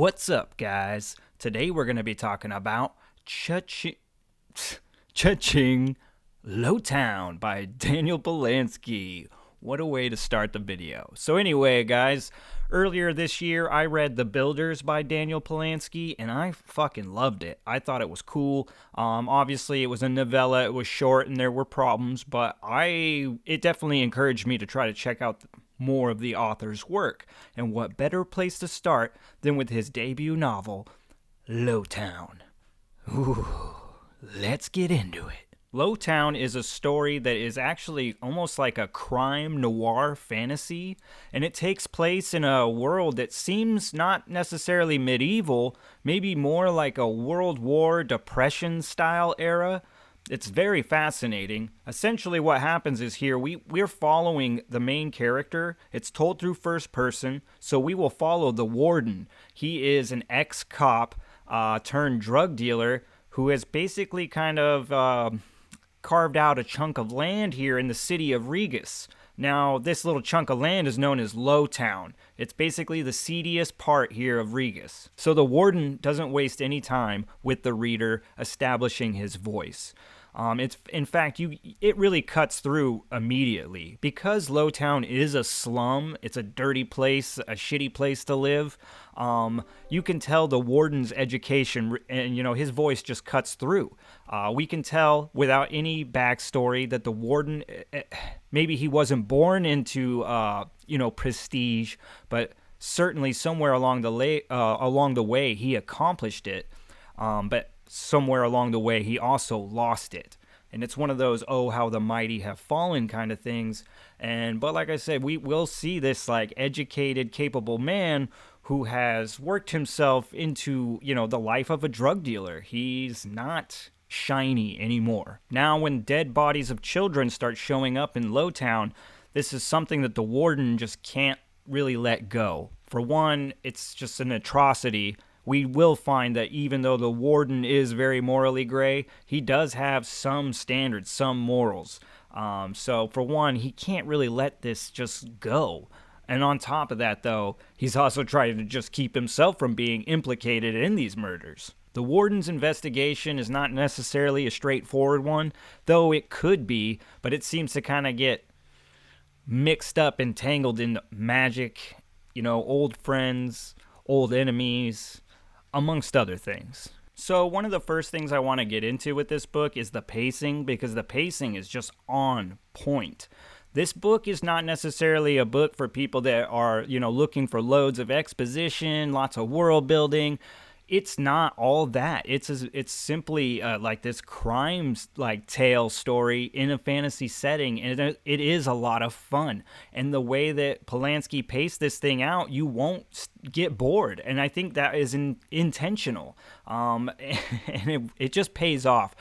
What's up, guys? Today we're going to be talking about Cha-Ching Lowtown by Daniel Polansky. What a way to start the video. So anyway, guys, earlier this year I read The Builders by Daniel Polansky, and I fucking loved it. I thought it was cool. Obviously, it was a novella, it was short, and there were problems, but it definitely encouraged me to try to check out more of the author's work. And what better place to start than with his debut novel, Lowtown. Ooh, let's get into it. Lowtown is a story that is actually almost like a crime noir fantasy, and it takes place in a world that seems not necessarily medieval, maybe more like a World War Depression style era. It's very fascinating. Essentially what happens is here we're following the main character. It's told through first person, so we will follow the warden. He is an ex-cop turned drug dealer who has basically kind of carved out a chunk of land here in the city of Regis. Now, this little chunk of land is known as Lowtown. It's basically the seediest part here of Regis. So the warden doesn't waste any time with the reader establishing his voice. In fact, it really cuts through immediately. Because Lowtown is a slum, it's a dirty place, a shitty place to live, you can tell the warden's education, and his voice just cuts through. We can tell without any backstory that the warden, maybe he wasn't born into, prestige, but certainly somewhere along the way he accomplished it. But somewhere along the way he also lost it. And it's one of those, oh, how the mighty have fallen kind of things. But like I said, we will see this like educated, capable man who has worked himself into, the life of a drug dealer. He's not shiny anymore. Now, when dead bodies of children start showing up in Lowtown, this is something that the warden just can't really let go. For one, it's just an atrocity. We will find that even though the warden is very morally gray, he does have some standards, some morals. So for one, he can't really let this just go. And on top of that, though, he's also trying to just keep himself from being implicated in these murders. The warden's investigation is not necessarily a straightforward one, though it could be, but it seems to kind of get mixed up and tangled in magic, old friends, old enemies, amongst other things. So one of the first things I want to get into with this book is the pacing, because the pacing is just on point. This book is not necessarily a book for people that are, looking for loads of exposition, lots of world building. It's not all that. It's simply like this crime tale story in a fantasy setting, and it is a lot of fun. And the way that Polanski paced this thing out, you won't get bored, and I think that is intentional. And it just pays off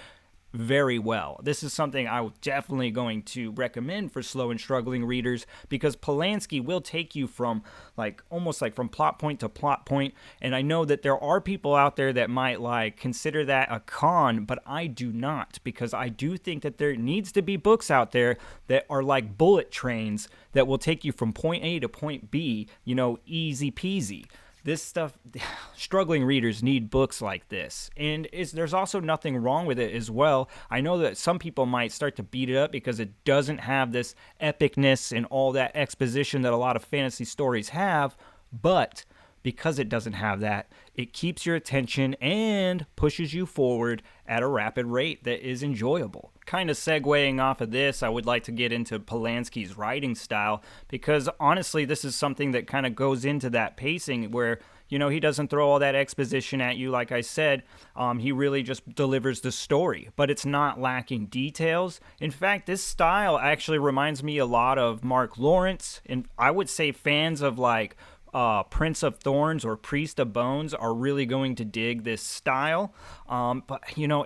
very well. This is something I'm definitely going to recommend for slow and struggling readers, because Polansky will take you from almost from plot point to plot point. And I know that there are people out there that might consider that a con, but I do not, because I do think that there needs to be books out there that are like bullet trains that will take you from point A to point B, easy peasy. This stuff, struggling readers need books like this. And there's also nothing wrong with it as well. I know that some people might start to beat it up because it doesn't have this epicness and all that exposition that a lot of fantasy stories have, but because it doesn't have that, it keeps your attention and pushes you forward at a rapid rate that is enjoyable. Kind of segueing off of this, I would like to get into Polanski's writing style, because honestly, this is something that kind of goes into that pacing where, he doesn't throw all that exposition at you. Like I said, he really just delivers the story, but it's not lacking details. In fact, this style actually reminds me a lot of Mark Lawrence, and I would say fans of Prince of Thorns or Priest of Bones are really going to dig this style. But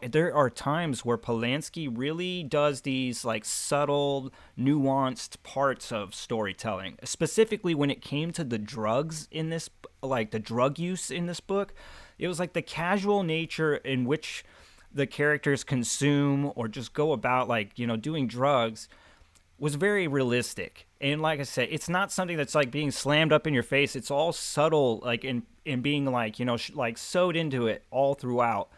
there are times where Polansky really does these subtle, nuanced parts of storytelling. Specifically when it came to the drugs in this, the drug use in this book, it was the casual nature in which the characters consume or just go about doing drugs. was very realistic. And like I said, it's not something that's like being slammed up in your face. It's all subtle, like in being like, like sewed into it all throughout.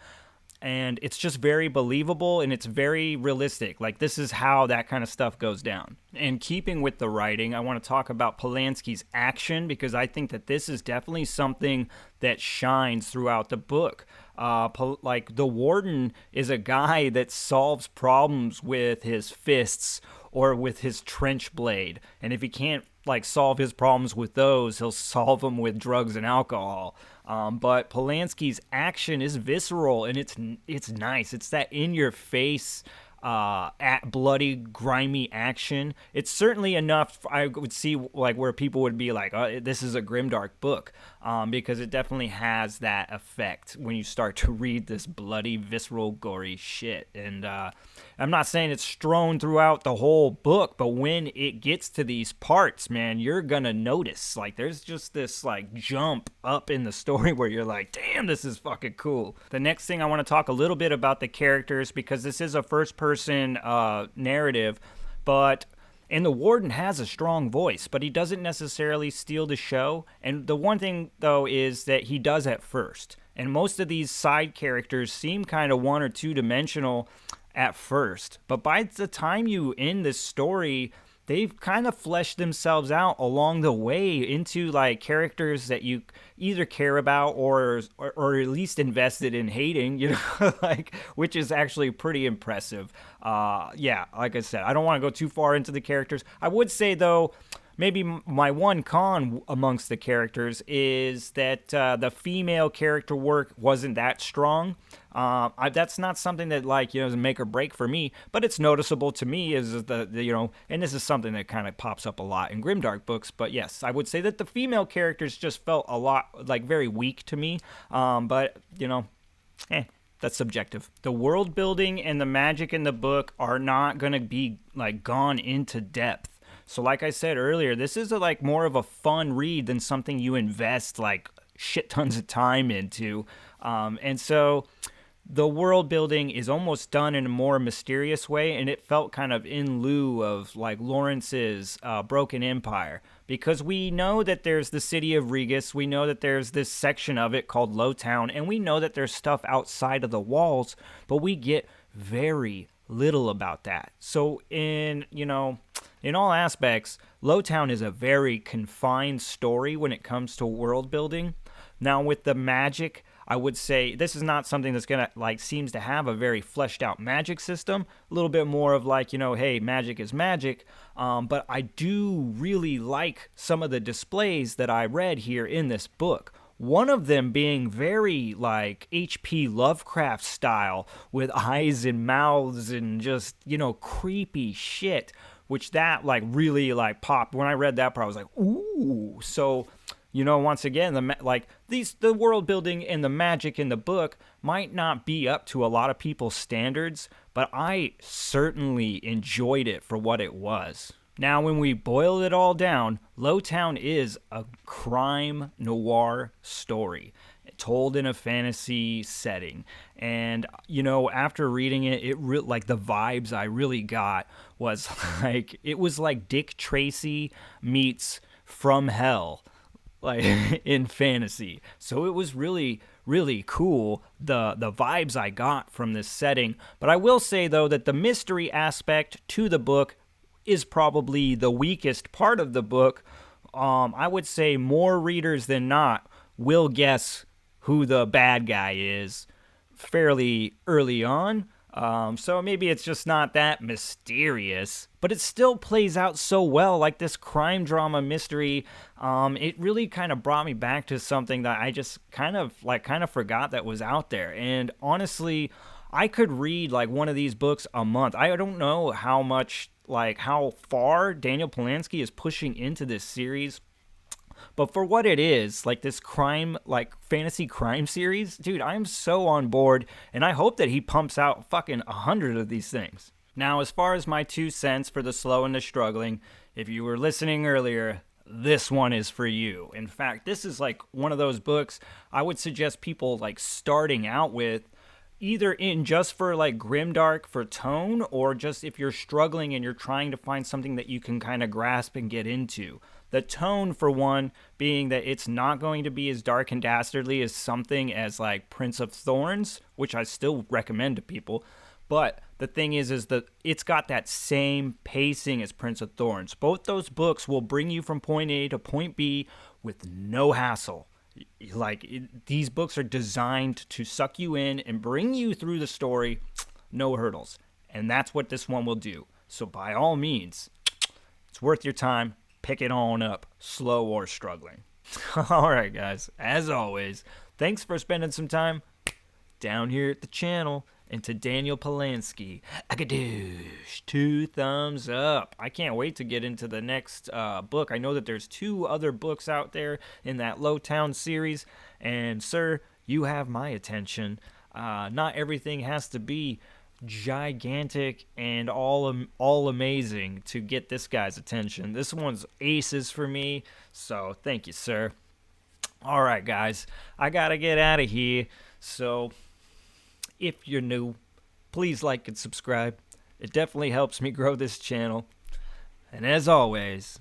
And it's just very believable and it's very realistic. Like, this is how that kind of stuff goes down. And keeping with the writing, I want to talk about Polanski's action, because I think that this is definitely something that shines throughout the book. Like, the warden is a guy that solves problems with his fists or with his trench blade. And if he can't like solve his problems with those, he'll solve them with drugs and alcohol. But Polanski's action is visceral and it's nice. It's that in your face, bloody, grimy action. It's certainly enough. I would see like where people would be like, oh, this is a grimdark book, because it definitely has that effect when you start to read this bloody, visceral, gory shit. And I'm not saying it's strewn throughout the whole book, but when it gets to these parts, man, you're gonna notice. Like, there's just this like jump up in the story where you're like, damn, this is fucking cool. The next thing, I want to talk a little bit about the characters, because this is a first-person narrative, and the warden has a strong voice, but he doesn't necessarily steal the show. And the one thing, though, is that he does at first. And most of these side characters seem kind of one or two dimensional at first. But by the time you end this story, they've kind of fleshed themselves out along the way into like characters that you either care about or at least invested in hating, like, which is actually pretty impressive. Yeah, like I said, I don't want to go too far into the characters. I would say, though, maybe my one con amongst the characters is that the female character work wasn't that strong. That's not something that is a make or break for me, but it's noticeable to me is and this is something that kind of pops up a lot in grimdark books. But yes, I would say that the female characters just felt a lot very weak to me. But that's subjective. The world building and the magic in the book are not going to be gone into depth. So like I said earlier, this is more of a fun read than something you invest shit tons of time into. And so the world building is almost done in a more mysterious way, and it felt kind of in lieu of Lawrence's Broken Empire, because we know that there's the city of Regis, we know that there's this section of it called Lowtown, and we know that there's stuff outside of the walls, but we get very little about that. So in all aspects, Lowtown is a very confined story when it comes to world building. Now with the magic, I would say this is not something that's gonna seems to have a very fleshed out magic system. A little bit more of hey, magic is magic. But I do really like some of the displays that I read here in this book. One of them being very H.P. Lovecraft style, with eyes and mouths and just creepy shit. Which that really popped when I read that part. I was like, ooh. So once again, the world building and the magic in the book might not be up to a lot of people's standards, but I certainly enjoyed it for what it was. Now, when we boil it all down, Lowtown is a crime noir story told in a fantasy setting. And, after reading it, the vibes I really got was it was like Dick Tracy meets From Hell, in fantasy. So it was really, really cool, the vibes I got from this setting. But I will say, though, that the mystery aspect to the book is probably the weakest part of the book. I would say more readers than not will guess who the bad guy is fairly early on. So maybe it's just not that mysterious, but it still plays out so well, this crime drama mystery. It really kind of brought me back to something that I just kind of forgot that was out there. And honestly, I could read one of these books a month. I don't know how much, how far Daniel Polanski is pushing into this series. But for what it is, this crime, fantasy crime series, dude, I'm so on board, and I hope that he pumps out fucking 100 of these things. Now, as far as my 2 cents for the slow and the struggling, if you were listening earlier, this one is for you. In fact, this is one of those books I would suggest people starting out with, either in just for like grimdark for tone, or just if you're struggling and you're trying to find something that you can kind of grasp and get into. The tone, for one, being that it's not going to be as dark and dastardly as something as like Prince of Thorns, which I still recommend to people. But the thing is that it's got that same pacing as Prince of Thorns. Both those books will bring you from point A to point B with no hassle. These books are designed to suck you in and bring you through the story, no hurdles. And that's what this one will do. So by all means, it's worth your time. Pick it on up, slow or struggling. All right, guys. As always, thanks for spending some time down here at the channel. And to Daniel Polanski, akadoosh, 2 thumbs up. I can't wait to get into the next book. I know that there's 2 other books out there in that Lowtown series. And, sir, you have my attention. Not everything has to be gigantic and all amazing to get this guy's attention. This one's aces for me, so thank you, sir. All right, guys, I gotta get out of here. So if you're new, please like and subscribe. It definitely helps me grow this channel. And as always,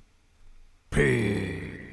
peace.